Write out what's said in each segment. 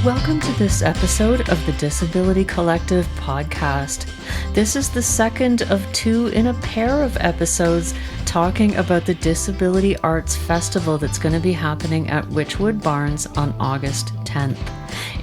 Welcome to this episode of the Disability Collective podcast. This is the second of two in a pair of episodes talking about the Disability Arts Festival that's going to be happening at Wychwood Barns on August 10th.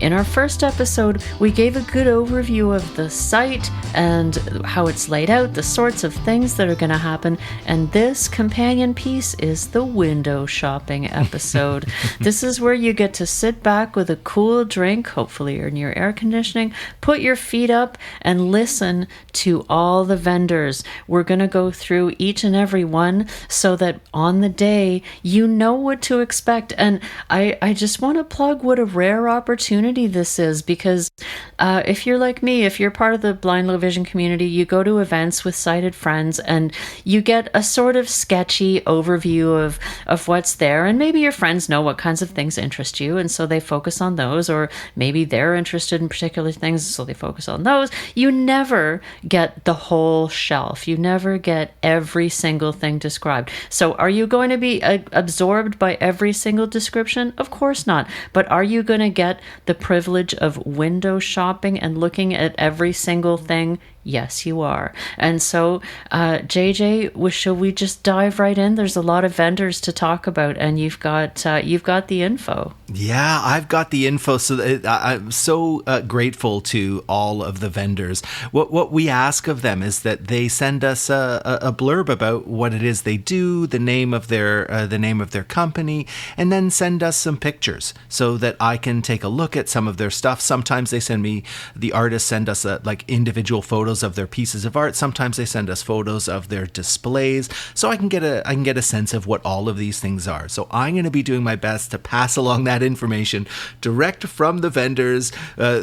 In our first episode, we gave a good overview of the site and how it's laid out, the sorts of things that are going to happen, and this companion piece is the window shopping episode. This is where you get to sit back with a cool drink, hopefully you're near air conditioning, put your feet up and listen to all the vendors. We're going to go through each and every one so that on the day you know what to expect. And I just want to plug what a rare opportunity this is, because if you're like me, if you're part of the blind low vision community, you go to events with sighted friends and you get a sort of sketchy overview of what's there, and maybe your friends know what kinds of things interest you and so they focus on those, or maybe they're interested in particular things so they focus on those. You never get the whole shelf. You never get every single thing described. So are you going to be absorbed by every single description? Of course not. But are you going to get the privilege of window shopping and looking at every single thing? Yes, you are. And so, JJ, shall we just dive right in? There's a lot of vendors to talk about, and you've got the info. Yeah, I've got the info. So I'm so grateful to all of the vendors. What we ask of them is that they send us a blurb about what it is they do, the name of their company, and then send us some pictures so that I can take a look at some of their stuff. Sometimes they send me, the artists send us like individual photos of their pieces of art. Sometimes they send us photos of their displays, so I can get a sense of what all of these things are. So I'm going to be doing my best to pass along that information direct from the vendors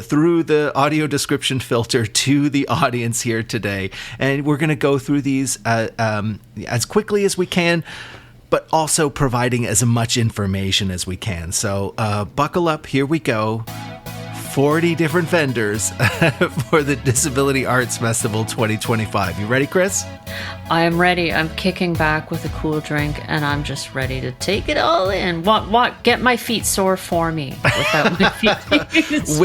through the audio description filter to the audience here today, and we're going to go through these as quickly as we can, but also providing as much information as we can. So buckle up, here we go. 40 different vendors for the Disability Arts Festival 2025. You ready, Chris? I am ready. I'm kicking back with a cool drink, and I'm just ready to take it all in. What? Get my feet sore for me without my feet being sore.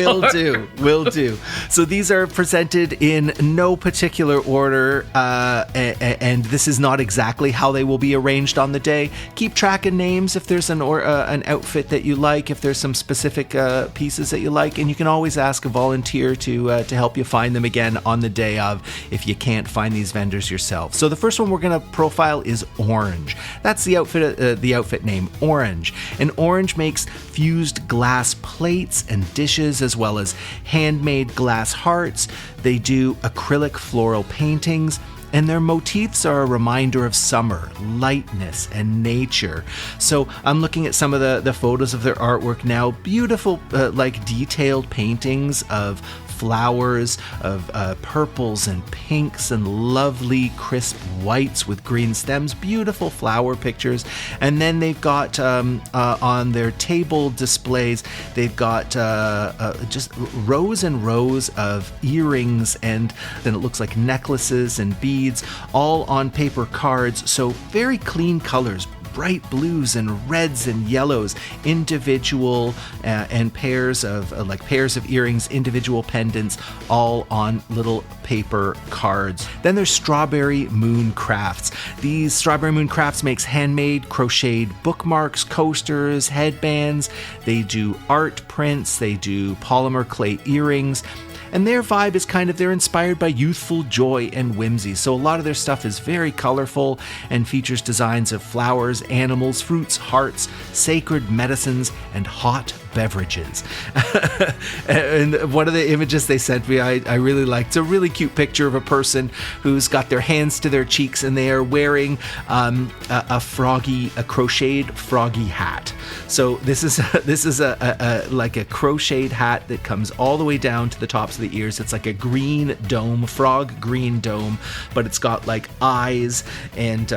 Will do. So these are presented in no particular order, and this is not exactly how they will be arranged on the day. Keep track of names if there's an outfit that you like, if there's some specific pieces that you like, and you can always ask a volunteer to help you find them again on the day of if you can't find these vendors yourself. So the first one we're going to profile is Orange. That's the outfit name, Orange. And Orange makes fused glass plates and dishes, as well as handmade glass hearts. They do acrylic floral paintings, and their motifs are a reminder of summer, lightness, and nature. So I'm looking at some of the photos of their artwork now. Beautiful, detailed paintings of flowers, of purples and pinks and lovely crisp whites with green stems, beautiful flower pictures. And then they've got on their table displays, they've got just rows and rows of earrings, and then it looks like necklaces and beads, all on paper cards. So very clean colors, bright blues and reds and yellows, individual and pairs of earrings, individual pendants, all on little paper cards. Then there's Strawberry Moon Crafts. These Strawberry Moon Crafts makes handmade crocheted bookmarks, coasters, headbands. They do art prints, they do polymer clay earrings. And their vibe is they're inspired by youthful joy and whimsy. So a lot of their stuff is very colorful and features designs of flowers, animals, fruits, hearts, sacred medicines, and hot beverages. And one of the images they sent me, I really liked. It's a really cute picture of a person who's got their hands to their cheeks, and they are wearing a crocheted froggy hat. So this is a crocheted hat that comes all the way down to the tops of the ears. It's like a green dome, frog green dome, but it's got like eyes and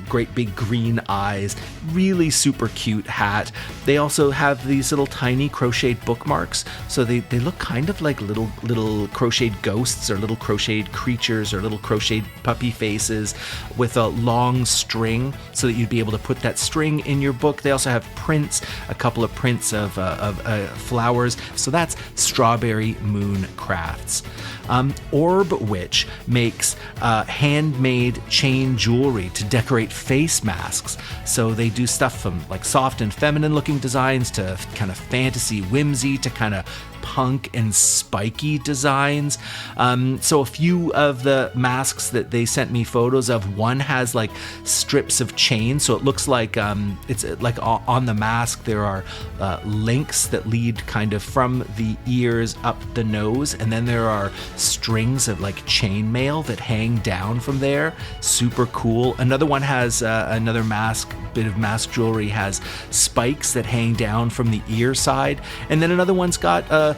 great big green eyes. Really super cute hat. They also have these little tiny crocheted bookmarks, so they look kind of like little crocheted ghosts or little crocheted creatures or little crocheted puppy faces with a long string, so that you'd be able to put that string in your book. They also have prints, a couple of prints of flowers. So that's Strawberry Moon Crafts. Orb Witch makes handmade chain jewelry to decorate face masks. So they do stuff from like soft and feminine looking designs to kind of fantasy whimsy to kind of punk and spiky designs. So a few of the masks that they sent me photos of, one has like strips of chain, so it looks like it's like on the mask there are links that lead kind of from the ears up the nose, and then there are strings of like chainmail that hang down from there. Super cool. Another one has another bit of mask jewelry has spikes that hang down from the ear side, and then another one's got a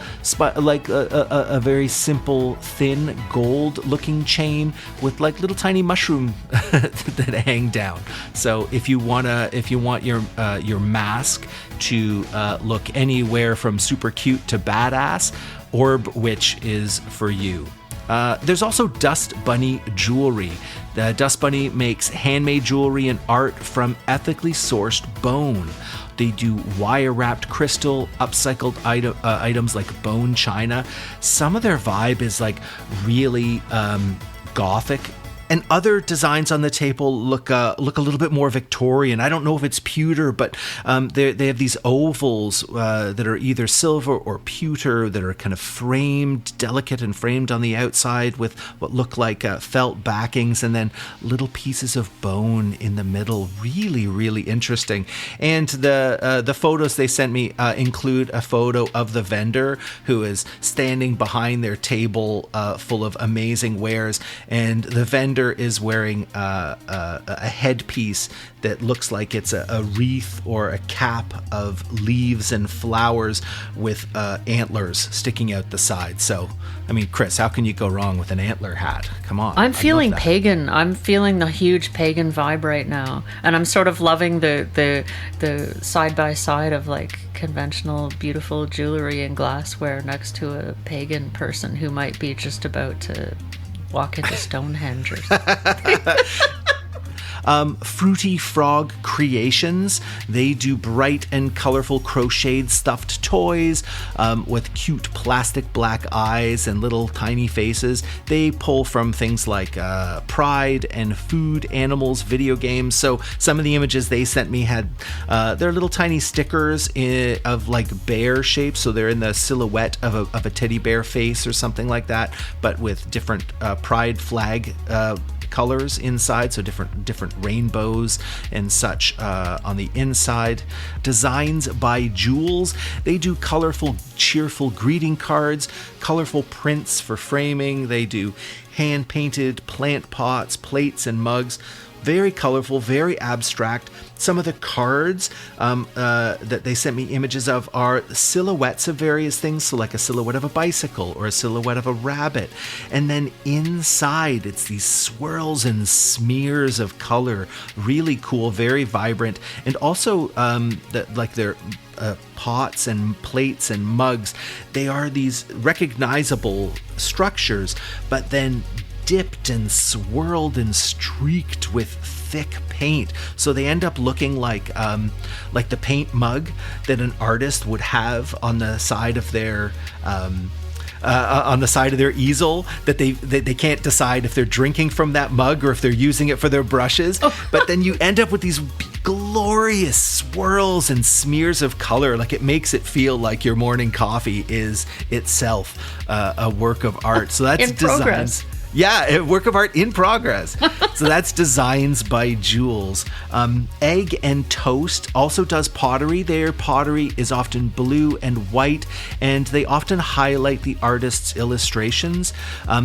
very simple thin gold looking chain with like little tiny mushroom that hang down. So if you want your mask to look anywhere from super cute to badass, Orb Witch is for you. There's also Dust Bunny Jewelry. The Dust Bunny makes handmade jewelry and art from ethically sourced bone. They do wire-wrapped crystal, upcycled items like bone china. Some of their vibe is like really gothic. And other designs on the table look a little bit more Victorian. I don't know if it's pewter, but they have these ovals that are either silver or pewter that are kind of framed, delicate and framed on the outside with what look like felt backings, and then little pieces of bone in the middle. Really, really interesting. And the photos they sent me include a photo of the vendor who is standing behind their table full of amazing wares, and the vendor is wearing a headpiece that looks like it's a wreath or a cap of leaves and flowers with antlers sticking out the side. So, I mean, Chris, how can you go wrong with an antler hat? Come on. I'm feeling pagan. I'm feeling the huge pagan vibe right now. And I'm sort of loving the side by side of like conventional beautiful jewelry and glassware next to a pagan person who might be just about to walk into Stonehenge or something. Fruity Frog Creations. They do bright and colorful crocheted stuffed toys with cute plastic black eyes and little tiny faces. They pull from things like Pride and food, animals, video games. So some of the images they sent me had they're little tiny stickers of like bear shapes. So they're in the silhouette of a teddy bear face or something like that, but with different Pride flag colors inside, so different rainbows and such on the inside. Designs by Jules. They do colorful, cheerful greeting cards, colorful prints for framing. They do hand-painted plant pots, plates, and mugs. Very colorful, very abstract. Some of the cards that they sent me images of are silhouettes of various things, so like a silhouette of a bicycle or a silhouette of a rabbit. And then inside, it's these swirls and smears of color. Really cool, very vibrant. And also, their pots and plates and mugs, they are these recognizable structures, but then dipped and swirled and streaked with thick paint, so they end up looking like the paint mug that an artist would have on the side of their easel, that they can't decide if they're drinking from that mug or if they're using it for their brushes. But then you end up with these glorious swirls and smears of color. Like, it makes it feel like your morning coffee is itself a work of art. So that's designs. Yeah, a work of art in progress. So that's Designs by Jules. Egg and Toast also does pottery. Their pottery is often blue and white, and they often highlight the artist's illustrations.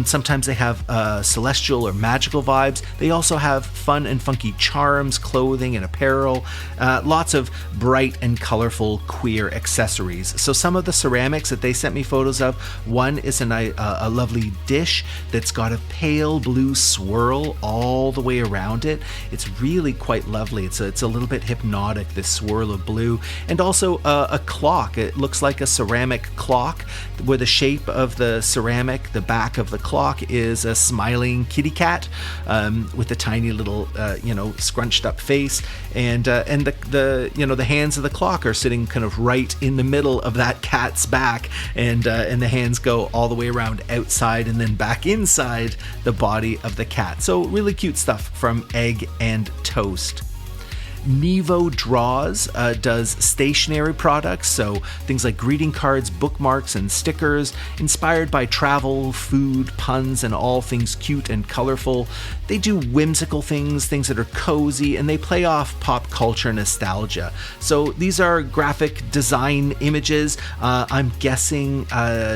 Sometimes they have celestial or magical vibes. They also have fun and funky charms, clothing, and apparel. Lots of bright and colorful queer accessories. So some of the ceramics that they sent me photos of, one is a lovely dish that's got a pale blue swirl all the way around it. It's really quite lovely. It's a little bit hypnotic, this swirl of blue. And also a clock. It looks like a ceramic clock where the shape of the ceramic, the back of the clock, is a smiling kitty cat with a tiny little, scrunched up face. And the hands of the clock are sitting kind of right in the middle of that cat's back. And the hands go all the way around outside and then back inside the body of the cat. So really cute stuff from Egg and Toast. Nevo Draws does stationery products, so things like greeting cards, bookmarks, and stickers, inspired by travel, food, puns, and all things cute and colorful. They do whimsical things that are cozy, and they play off pop culture nostalgia. So these are graphic design images. I'm guessing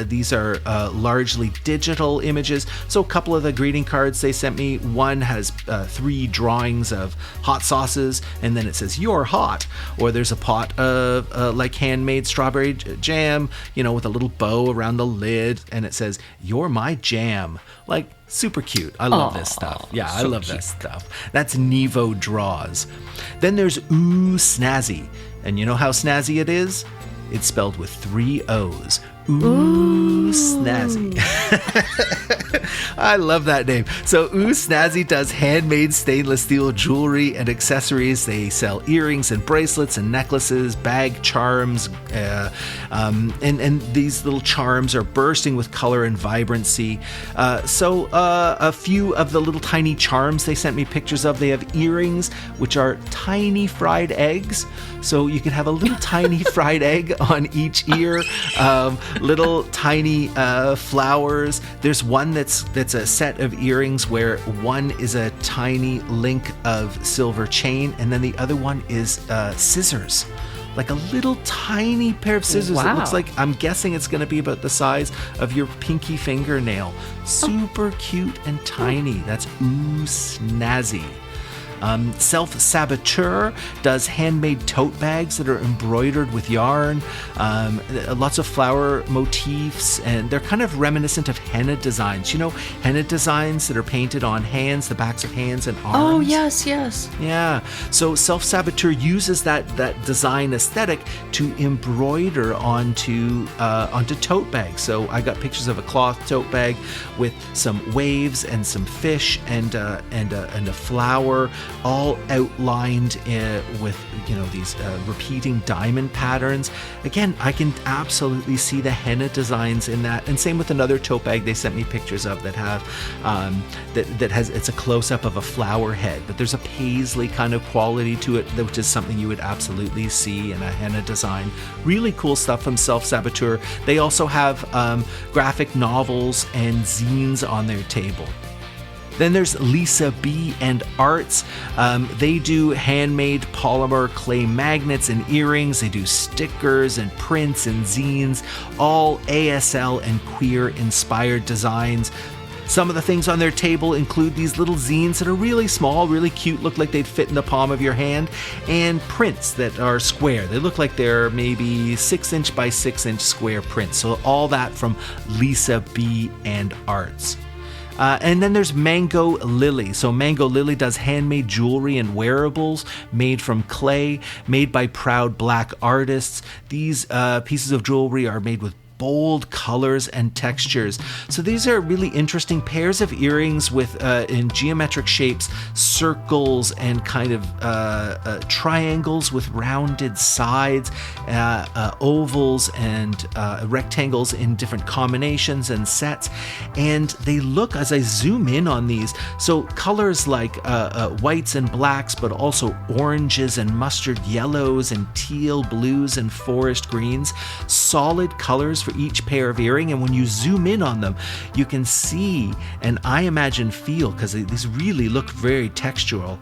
these are largely digital images. So a couple of the greeting cards they sent me, one has 3 drawings of hot sauces, and then it says "You're hot," or there's a pot of like handmade strawberry jam, with a little bow around the lid, and it says "You're my jam." Like, super cute. I love this stuff. Yeah, I love this stuff. That's Nevo Draws. Then there's Ooh Snazzy, and you know how snazzy it is? It's spelled with 3 O's. Ooh Snazzy. I love that name. So Ooh Snazzy does handmade stainless steel jewelry and accessories. They sell earrings and bracelets and necklaces, bag charms, and these little charms are bursting with color and vibrancy. So a few of the little tiny charms they sent me pictures of. They have earrings, which are tiny fried eggs. So you can have a little tiny fried egg on each ear. Little tiny flowers. There's one that's a set of earrings where one is a tiny link of silver chain, and then the other one is scissors. Like a little tiny pair of scissors. Wow. It looks like, I'm guessing it's going to be about the size of your pinky fingernail. Super cute and tiny. That's Ooh Snazzy. Self-Saboteur does handmade tote bags that are embroidered with yarn, lots of flower motifs, and they're kind of reminiscent of henna designs. Henna designs that are painted on hands, the backs of hands and arms. Oh, yes. Yeah. So Self-Saboteur uses that design aesthetic to embroider onto tote bags. So I got pictures of a cloth tote bag with some waves and some fish and a flower, all outlined with these repeating diamond patterns. Again, I can absolutely see the henna designs in that. And same with another tote bag they sent me pictures of that have that has, it's a close-up of a flower head, but there's a paisley kind of quality to it, which is something you would absolutely see in a henna design. Really cool stuff from Self-Saboteur. They also have graphic novels and zines on their table. Then there's Lisa B and Arts. They do handmade polymer clay magnets and earrings. They do stickers and prints and zines, all ASL and queer inspired designs. Some of the things on their table include these little zines that are really small, really cute, look like they'd fit in the palm of your hand, and prints that are square. They look like they're maybe 6-inch by 6-inch square prints. So all that from Lisa B and Arts. And then there's Mango Lily. So Mango Lily does handmade jewelry and wearables made from clay, made by proud Black artists. These pieces of jewelry are made with bold colors and textures. So these are really interesting pairs of earrings with in geometric shapes, circles and kind of triangles with rounded sides, ovals and rectangles in different combinations and sets. And they look, as I zoom in on these, so colors like whites and blacks, but also oranges and mustard yellows and teal blues and forest greens, solid colors for each pair of earring. And when you zoom in on them, you can see, and I imagine feel, because these really look very textural,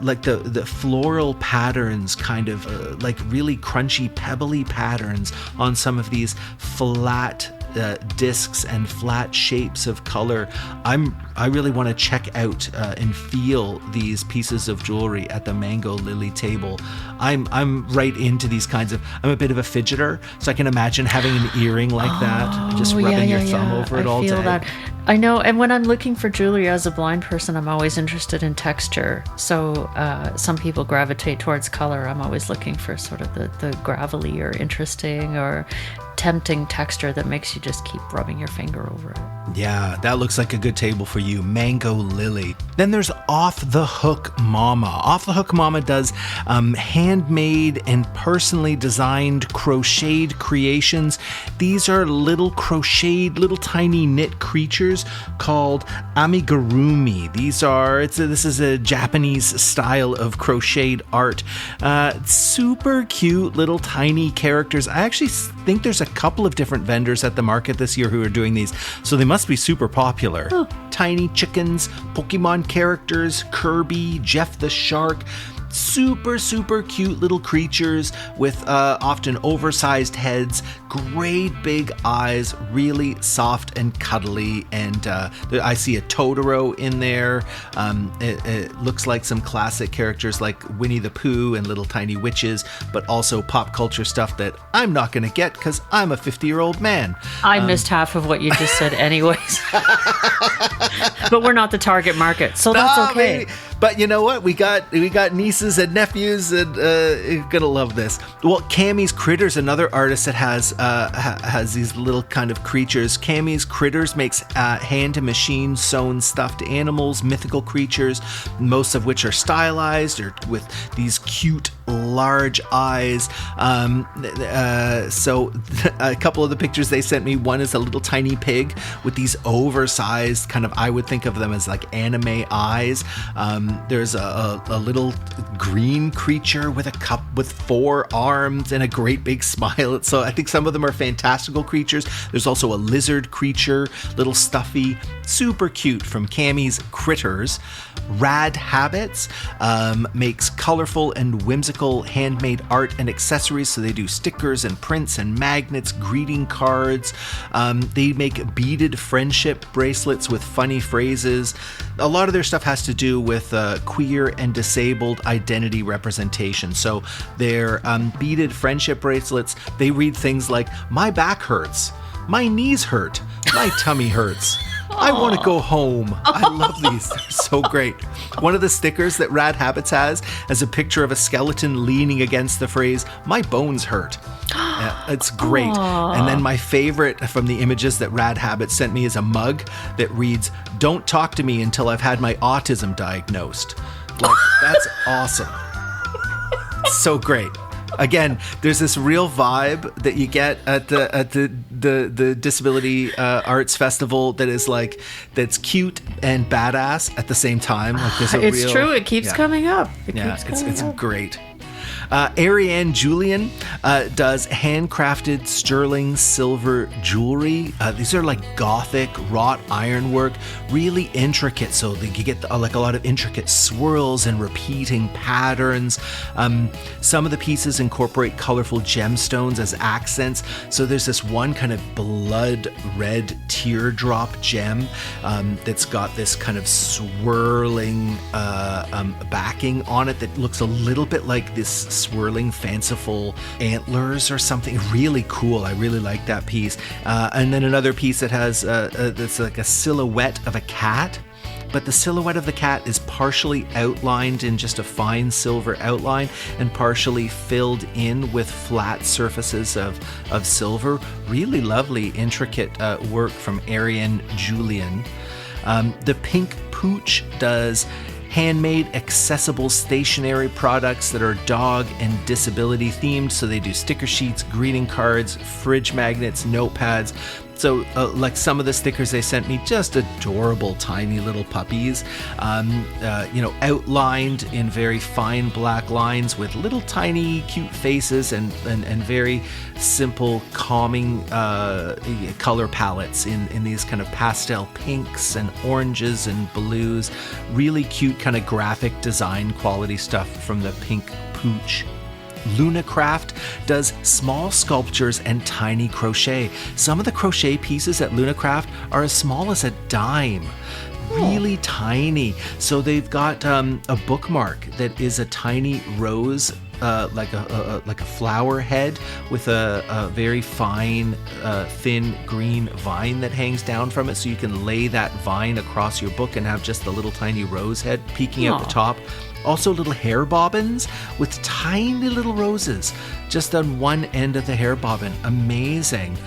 like the floral patterns, kind of like really crunchy, pebbly patterns on some of these flat discs and flat shapes of color. I really want to check out and feel these pieces of jewelry at the Mango Lily table. I'm right into these kinds of, I'm a bit of a fidgeter, so I can imagine having an earring like that, just rubbing your thumb over it all day. I feel that. I know, and when I'm looking for jewelry as a blind person, I'm always interested in texture. So some people gravitate towards color. I'm always looking for sort of the gravelly or interesting or tempting texture that makes you just keep rubbing your finger over it. Yeah, that looks like a good table for you. Mango Lily. Then there's Off the Hook Mama. Off the Hook Mama does handmade and personally designed crocheted creations. These are little crocheted, little tiny knit creatures called amigurumi. This is a Japanese style of crocheted art. Super cute little tiny characters. I actually think there's a couple of different vendors at the market this year who are doing these, so they must be super popular. Oh. Tiny chickens, Pokemon characters, Kirby, Jeff the Shark. Super, super cute little creatures with often oversized heads, great big eyes, really soft and cuddly. And I see a Totoro in there. It looks like some classic characters like Winnie the Pooh and Little Tiny Witches, but also pop culture stuff that I'm not going to get because I'm a 50-year-old man. I missed half of what you just said anyways. But we're not the target market, so that's okay. Maybe. But you know what? We got nieces and nephews, and you're gonna love this. Well, Cammie's Critters, another artist that has these little kind of creatures. Cammie's Critters makes hand and machine sewn stuffed animals, mythical creatures, most of which are stylized or with these cute large eyes. So a couple of the pictures they sent me, one is a little tiny pig with these oversized kind of, I would think of them as like anime eyes. There's a little green creature with a cup with 4 arms and a great big smile. So I think some of them are fantastical creatures. There's also a lizard creature, little stuffy, super cute from Cammie's Critters. Rad Habits makes colorful and whimsical handmade art and accessories. So they do stickers and prints and magnets, greeting cards. They make beaded friendship bracelets with funny phrases. A lot of their stuff has to do with queer and disabled identity representation. So their beaded friendship bracelets, they read things like, "My back hurts, my knees hurt, my tummy hurts. I want to go home." I love these. They're so great. One of the stickers that Rad Habits has a picture of a skeleton leaning against the phrase, "My bones hurt." It's great. Aww. And then my favorite from the images that Rad Habits sent me is a mug that reads, "Don't talk to me until I've had my autism diagnosed." Like, that's awesome. So great. Again, there's this real vibe that you get at the Disability Arts Festival that is like, that's cute and badass at the same time. Like, there's a it's true. It keeps coming up. It's great. Ariane Julian does handcrafted sterling silver jewelry. These are like gothic wrought ironwork, really intricate. So you get like a lot of intricate swirls and repeating patterns. Some of the pieces incorporate colorful gemstones as accents. So there's this one kind of blood red teardrop gem that's got this kind of swirling backing on it that looks a little bit like this swirling fanciful antlers or something. Really cool. I really like that piece. And then another piece that has that's like a silhouette of a cat, but the silhouette of the cat is partially outlined in just a fine silver outline and partially filled in with flat surfaces of silver. Really lovely, intricate work from Ariane Julian. The Pink Pooch does handmade, accessible stationery products that are dog and disability themed. So they do sticker sheets, greeting cards, fridge magnets, notepads. So like some of the stickers they sent me, just adorable tiny little puppies, outlined in very fine black lines with little tiny cute faces and very simple calming color palettes in these kind of pastel pinks and oranges and blues. Really cute kind of graphic design quality stuff from the Pink Pooch. LunaCraft does small sculptures and tiny crochet. Some of the crochet pieces at LunaCraft are as small as a dime. Really tiny. So they've got a bookmark that is a tiny rose like a flower head with a very fine, thin green vine that hangs down from it, so you can lay that vine across your book and have just the little tiny rose head peeking out the top. Also little hair bobbins with tiny little roses just on one end of the hair bobbin. Amazing.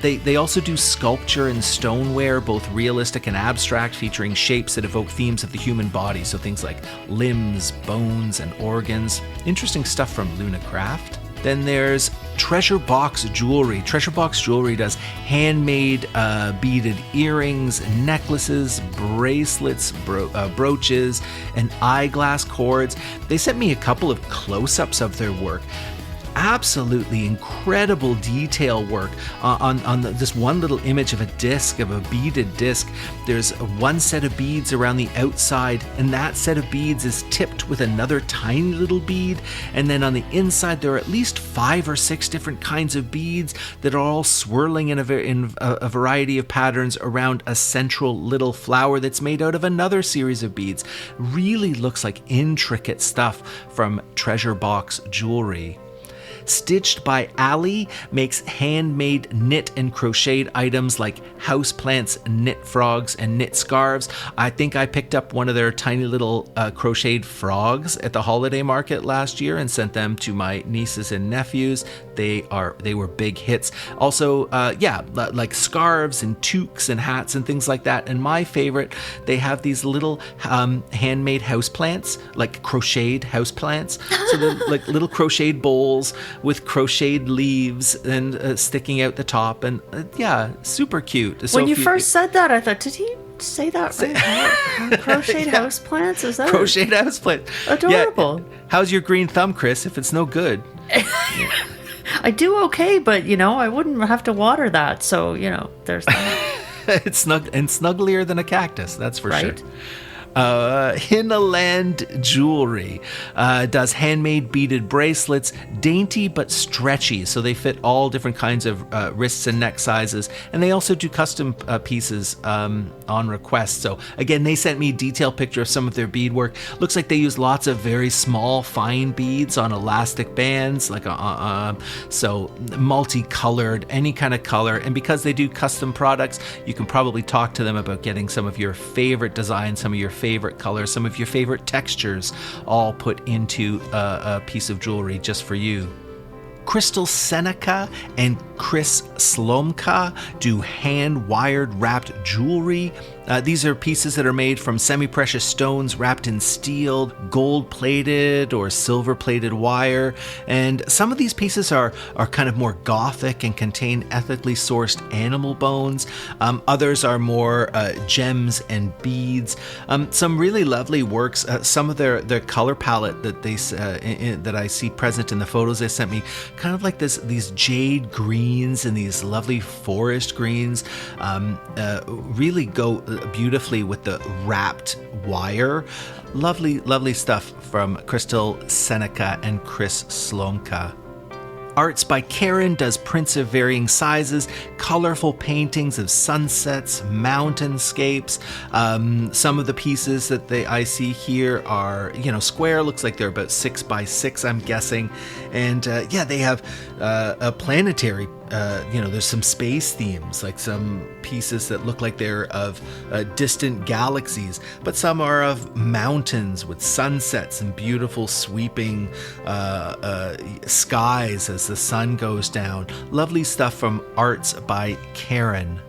They also do sculpture and stoneware, both realistic and abstract, featuring shapes that evoke themes of the human body. So things like limbs, bones, and organs. Interesting stuff from Luna Craft. Then there's Treasure Box Jewelry. Treasure Box Jewelry does handmade beaded earrings, necklaces, bracelets, brooches, and eyeglass cords. They sent me a couple of close-ups of their work. Absolutely incredible detail work on this one little image of a disc, of a beaded disc. There's one set of beads around the outside, and that set of beads is tipped with another tiny little bead. And then on the inside, there are at least 5 or 6 different kinds of beads that are all swirling in a variety of patterns around a central little flower that's made out of another series of beads. Really looks like intricate stuff from Treasure Box Jewelry. Stitched by Ali makes handmade knit and crocheted items like houseplants, knit frogs, and knit scarves. I think I picked up one of their tiny little crocheted frogs at the holiday market last year and sent them to my nieces and nephews. They were big hits. Also, like scarves and toques and hats and things like that. And my favorite, they have these little handmade houseplants, like crocheted houseplants. So they're like little crocheted bowls with crocheted leaves and sticking out the top, and super cute. So when you first said that, I thought, did he say that right? Crocheted houseplants? Is that crocheted houseplants? Adorable. Yeah. How's your green thumb, Chris? If it's no good, I do okay, but I wouldn't have to water that. So there's that. It's snugglier than a cactus, that's for sure. Hinaland Jewelry does handmade beaded bracelets, dainty but stretchy, so they fit all different kinds of wrists and neck sizes, and they also do custom pieces on request. So again, they sent me a detailed picture of some of their beadwork. Looks like they use lots of very small, fine beads on elastic bands, like so multicolored, any kind of color. And because they do custom products, you can probably talk to them about getting some of your favorite designs, some of your favorite colors, some of your favorite textures all put into a piece of jewelry just for you. Crystal Seneca and Chris Slomka do hand-wired wrapped jewelry. These are pieces that are made from semi-precious stones wrapped in steel, gold-plated or silver-plated wire. And some of these pieces are kind of more gothic and contain ethically sourced animal bones. Others are more gems and beads. Some really lovely works. Some of their color palette that that I see present in the photos they sent me, kind of like these jade greens and these lovely forest greens, really go beautifully with the wrapped wire. Lovely stuff from Crystal Seneca and Chris Slomka. Arts by Karen does prints of varying sizes, colorful paintings of sunsets, mountainscapes. Some of the pieces that I see here are, square. Looks like they're about 6 by 6, I'm guessing. And they have a planetary. There's some space themes, like some pieces that look like they're of distant galaxies, but some are of mountains with sunsets and beautiful sweeping skies as the sun goes down. Lovely stuff from Arts by Karen.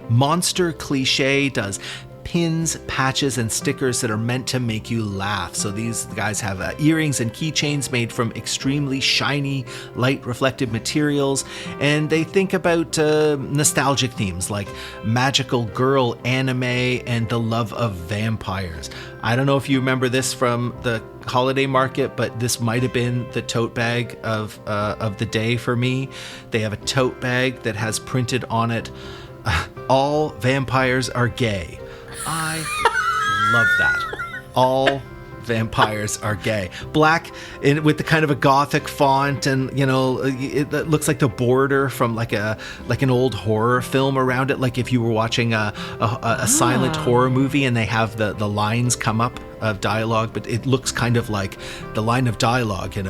Monster Cliche does pins, patches, and stickers that are meant to make you laugh. So these guys have earrings and keychains made from extremely shiny, light reflective materials, and they think about nostalgic themes like magical girl anime and the love of vampires. I don't know if you remember this from the holiday market, but this might have been the tote bag of the day for me. They have a tote bag that has printed on it, "All vampires are gay." I love that. All vampires are gay. Black with the kind of a gothic font, and it looks like the border from like an old horror film around it, like if you were watching a silent horror movie and they have the lines come up of dialogue, but it looks kind of like the line of dialogue in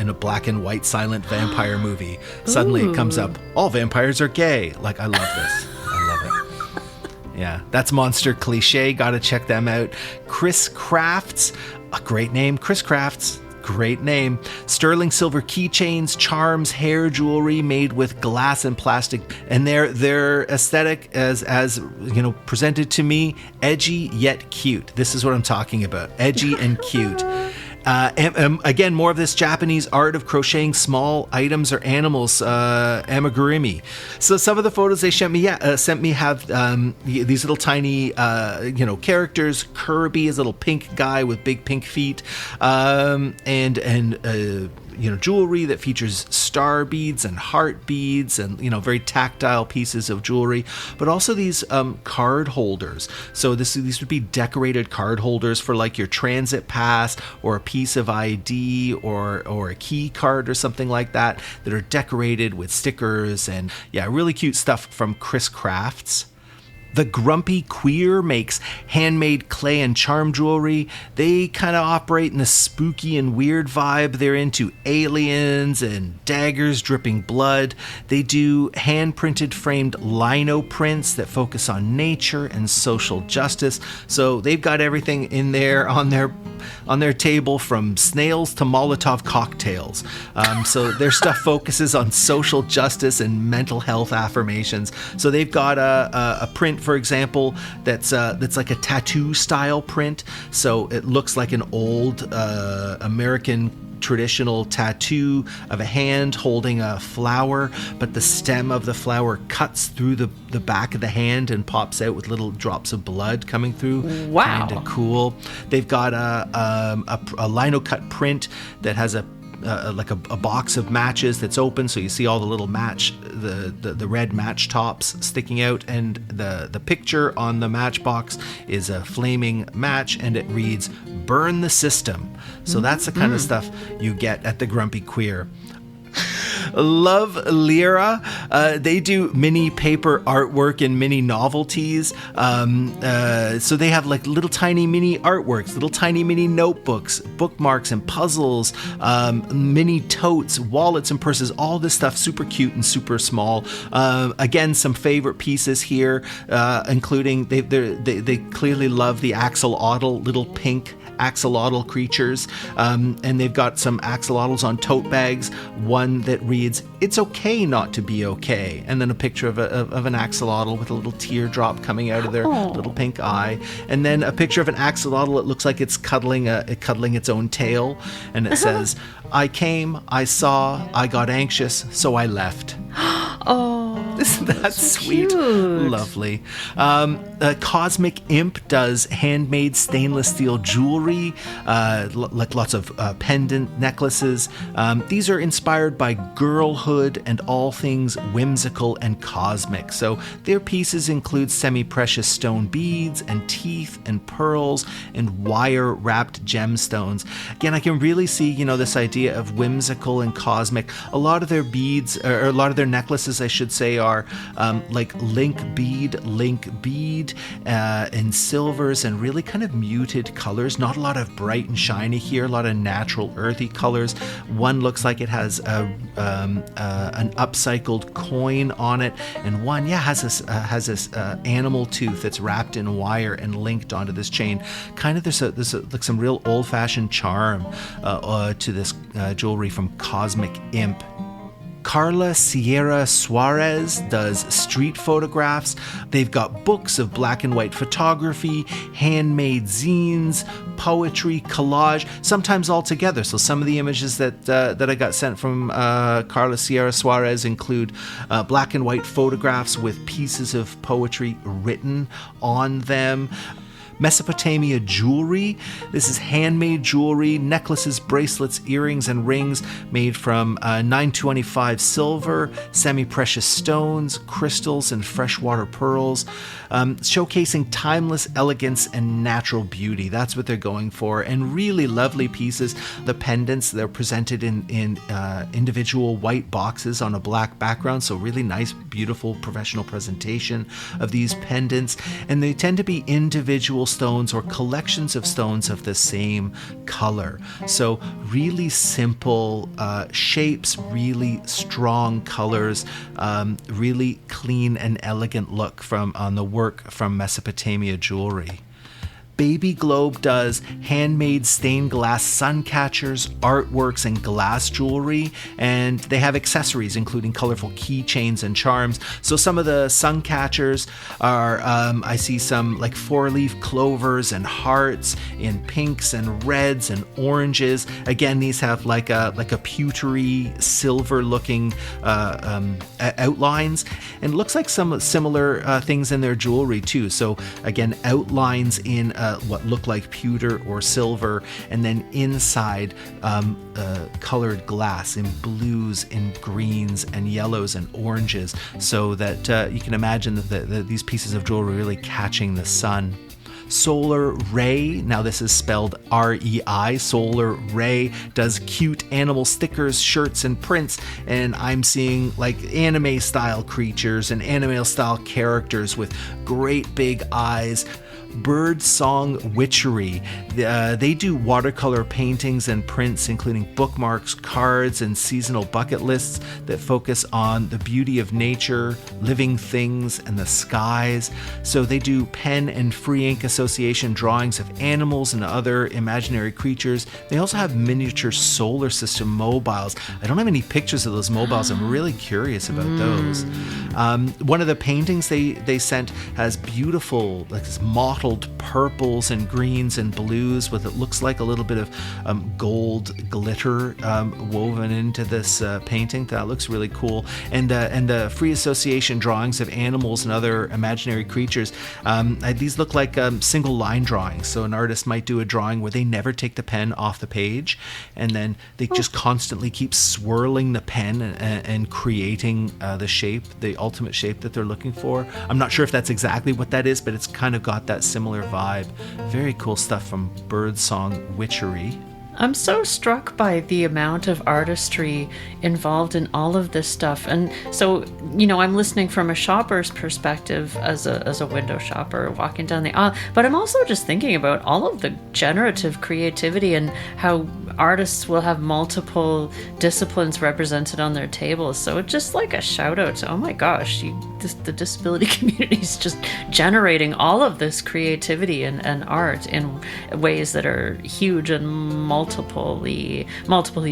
a black and white silent vampire movie. Suddenly it comes up, all vampires are gay. Like, I love this. I love it. Yeah, that's Monster Cliche. Gotta check them out. Chris Crafts, a great name. Chris Crafts, great name. Sterling silver keychains, charms, hair jewelry made with glass and plastic, and their aesthetic as presented to me, edgy yet cute. This is what I'm talking about. Edgy and cute. Again, more of this Japanese art of crocheting small items or animals, amigurumi. So some of the photos they sent me have these little tiny, characters. Kirby is a little pink guy with big pink feet, and jewelry that features star beads and heart beads and, very tactile pieces of jewelry, but also these card holders. So these would be decorated card holders for like your transit pass or a piece of ID or a key card or something like that are decorated with stickers and, really cute stuff from Chris Crafts. The Grumpy Queer makes handmade clay and charm jewelry. They kind of operate in a spooky and weird vibe. They're into aliens and daggers dripping blood. They do hand-printed framed lino prints that focus on nature and social justice. So they've got everything in there on their table, from snails to Molotov cocktails. So their stuff focuses on social justice and mental health affirmations. So they've got a print, for example, that's like a tattoo style print. So it looks like an old American traditional tattoo of a hand holding a flower, but the stem of the flower cuts through the back of the hand and pops out with little drops of blood coming through. Wow. Kind of cool. They've got a lino cut print that has a box of matches that's open, so you see all the little the red match tops sticking out, and the picture on the matchbox is a flaming match, and it reads "Burn the System." So that's the kind of stuff you get at the Grumpy Queer. Love Lyra. They do mini paper artwork and mini novelties. So they have like little tiny mini artworks, little tiny mini notebooks, bookmarks and puzzles, mini totes, wallets and purses, all this stuff super cute and super small. Again, some favorite pieces here, including they clearly love the axolotl, little pink axolotl creatures, and they've got some axolotls on tote bags, one that reads "It's okay not to be okay," and then a picture of an axolotl with a little teardrop coming out of their little pink eye, and then a picture of an axolotl. It looks like it's cuddling its own tail, and it says, "I came, I saw, I got anxious, so I left." Oh, isn't that so sweet? Cute. Lovely. Cosmic Imp does handmade stainless steel jewelry, like lots of pendant necklaces. These are inspired by girlhood and all things whimsical and cosmic. So their pieces include semi-precious stone beads and teeth and pearls and wire-wrapped gemstones. Again, I can really see, this idea of whimsical and cosmic. A lot of their beads, or a lot of their necklaces, I should say, are like link bead, and silvers and really kind of muted colors. Not a lot of bright and shiny here. A lot of natural, earthy colors. One looks like it has an upcycled coin on it, and one, has this animal tooth that's wrapped in wire and linked onto this chain. Kind of there's like some real old-fashioned charm to this jewelry from Cosmic Imp. Carla Sierra Suarez does street photographs. They've got books of black and white photography, handmade zines, poetry, collage, sometimes all together. So some of the images that I got sent from Carla Sierra Suarez include black and white photographs with pieces of poetry written on them. Mesopotamia jewelry. This is handmade jewelry, necklaces, bracelets, earrings, and rings made from 925 silver, semi-precious stones, crystals, and freshwater pearls, showcasing timeless elegance and natural beauty. That's what they're going for, and really lovely pieces. The pendants, they're presented in individual white boxes on a black background, so really nice, beautiful, professional presentation of these pendants, and they tend to be individual individual stones or collections of stones of the same color. So really simple shapes, really strong colors, really clean and elegant look on the work from Mesopotamia jewelry. Baby Globe does handmade stained glass sun catchers, artworks, and glass jewelry, and they have accessories including colorful keychains and charms. So some of the sun catchers are, I see some like 4-leaf clovers and hearts in pinks and reds and oranges. Again, these have like a pewtery silver looking outlines, and it looks like some similar things in their jewelry too. So again, outlines in what look like pewter or silver, and then inside colored glass in blues, in greens, and yellows and oranges, so that you can imagine that these pieces of jewelry are really catching the sun. Solar Ray, now this is spelled R-E-I, Solar Ray does cute animal stickers, shirts, and prints, and I'm seeing like anime style creatures and anime style characters with great big eyes. Bird Song Witchery. They do watercolor paintings and prints, including bookmarks, cards, and seasonal bucket lists that focus on the beauty of nature, living things, and the skies. So they do pen and free ink association drawings of animals and other imaginary creatures. They also have miniature solar system mobiles. I don't have any pictures of those mobiles. I'm really curious about those. One of the paintings they sent has beautiful, like this mottled purples and greens and blues with it looks like a little bit of gold glitter woven into this painting. That looks really cool. And the free association drawings of animals and other imaginary creatures. These look like single line drawings. So an artist might do a drawing where they never take the pen off the page, and then they just constantly keep swirling the pen and creating the shape, the ultimate shape that they're looking for. I'm not sure if that's exactly what that is, but it's kind of got that similar vibe. Very cool stuff from Birdsong Witchery. I'm so struck by the amount of artistry involved in all of this stuff. And so, I'm listening from a shopper's perspective as a window shopper walking down the aisle, but I'm also just thinking about all of the generative creativity and how artists will have multiple disciplines represented on their tables. So it's just like a shout out to, oh my gosh, the disability community is just generating all of this creativity and art in ways that are huge and multiply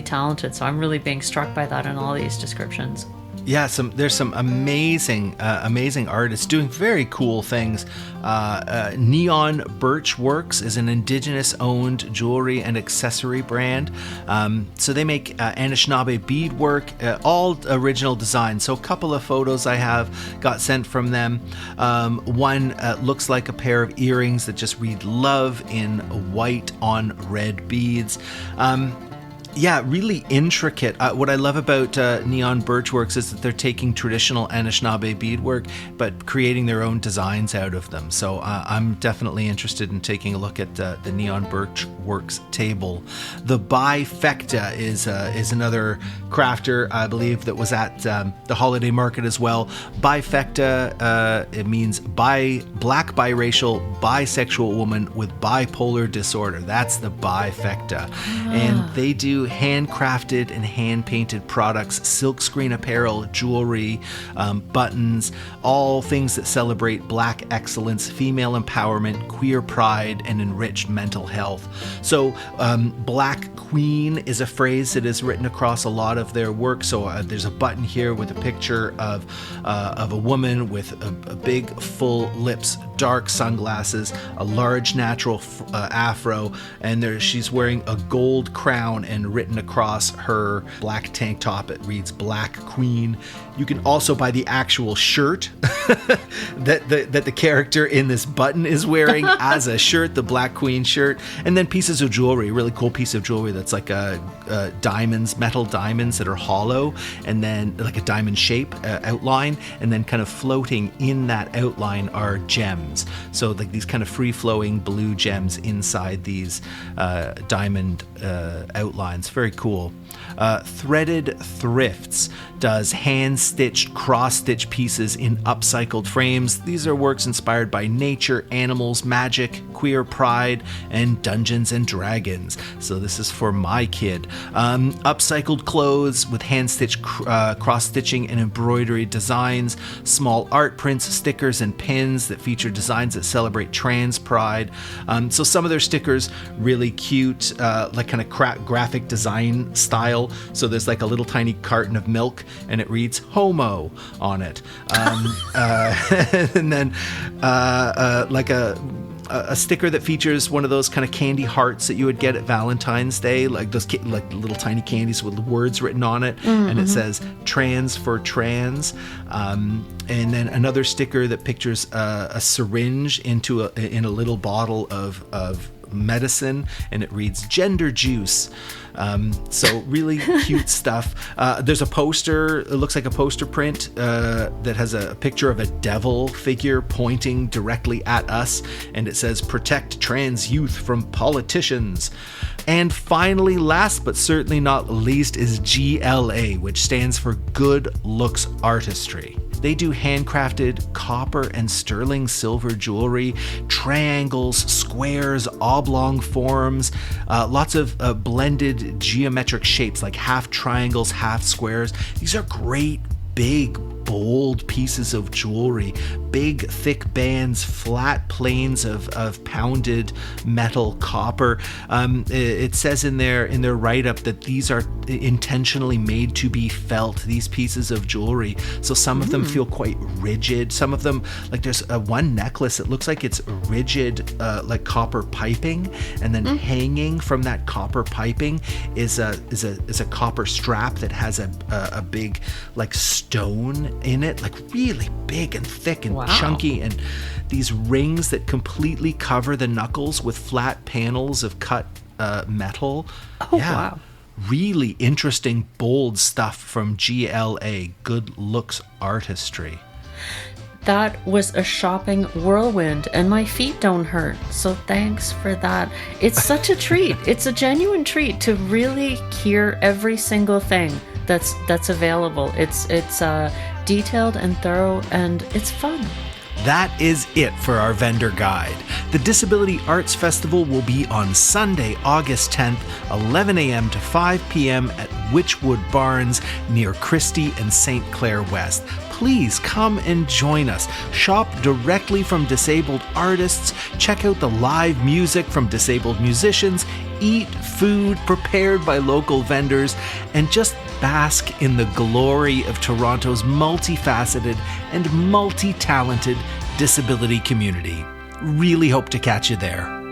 talented. So I'm really being struck by that in all these descriptions. Yeah, there's some amazing artists doing very cool things. Neon Birch Works is an indigenous-owned jewelry and accessory brand. So they make Anishinaabe beadwork, all original designs. So a couple of photos I have got sent from them. One looks like a pair of earrings that just read "Love" in white on red beads. Yeah, really intricate. What I love about Neon Birchworks is that they're taking traditional Anishinaabe beadwork, but creating their own designs out of them. So I'm definitely interested in taking a look at the Neon Birchworks table. The Bifecta is another crafter, I believe, that was at the holiday market as well. Bifecta, it means black biracial bisexual woman with bipolar disorder. That's the Bifecta. And they do handcrafted and hand-painted products, silkscreen apparel, jewelry, buttons, all things that celebrate Black excellence, female empowerment, queer pride, and enriched mental health. So Black Queen is a phrase that is written across a lot of their work. So there's a button here with a picture of a woman with a big full lips, dark sunglasses, a large natural afro, and she's wearing a gold crown, and written across her black tank top it reads Black Queen. You can also buy the actual shirt that the character in this button is wearing as a shirt, the Black Queen shirt, and then pieces of jewelry, really cool piece of jewelry that's like diamonds, metal diamonds that are hollow, and then like a diamond shape outline, and then kind of floating in that outline are gems. So like these kind of free-flowing blue gems inside these diamond outlines. It's very cool. Threaded Thrifts does hand-stitched, cross-stitch pieces in upcycled frames. These are works inspired by nature, animals, magic, queer pride, and Dungeons and Dragons. So this is for my kid. Upcycled clothes with hand-stitched cross-stitching and embroidery designs. Small art prints, stickers, and pins that feature designs that celebrate trans pride. So some of their stickers really cute, like kind of graphic design style. So there's like a little tiny carton of milk and it reads homo on it. And then like a sticker that features one of those kind of candy hearts that you would get at Valentine's Day, like those like little tiny candies with words written on it, and it says trans for trans. And then another sticker that pictures a syringe in a little bottle of medicine, and it reads gender juice. So really cute stuff. There's a poster, it looks like a poster print that has a picture of a devil figure pointing directly at us, and it says protect trans youth from politicians. And finally, last but certainly not least, is GLA, which stands for Good Looks Artistry. They do handcrafted copper and sterling silver jewelry, triangles, squares, oblong forms, lots of blended geometric shapes like half triangles, half squares. These are great, big, bold pieces of jewelry, big, thick bands, flat planes of pounded metal copper. It says in their write-up that these are intentionally made to be felt, these pieces of jewelry. So some of them feel quite rigid. Some of them, like there's one necklace, it looks like it's rigid, like copper piping, and then hanging from that copper piping is a copper strap that has a big like stone in it, like really big and thick and chunky, and these rings that completely cover the knuckles with flat panels of cut metal. Wow. Really interesting, bold stuff from GLA, Good Looks Artistry. That was a shopping whirlwind, and my feet don't hurt, so thanks for that. It's such a treat. It's a genuine treat to really hear every single thing that's available. It's detailed and thorough, and it's fun. That is it for our vendor guide. The Disability Arts Festival will be on Sunday, August 10th, 11 a.m. to 5 p.m. at Wychwood Barns near Christie and St. Clair West. Please come and join us. Shop directly from disabled artists, check out the live music from disabled musicians, eat food prepared by local vendors, and just bask in the glory of Toronto's multifaceted and multi-talented disability community. Really hope to catch you there.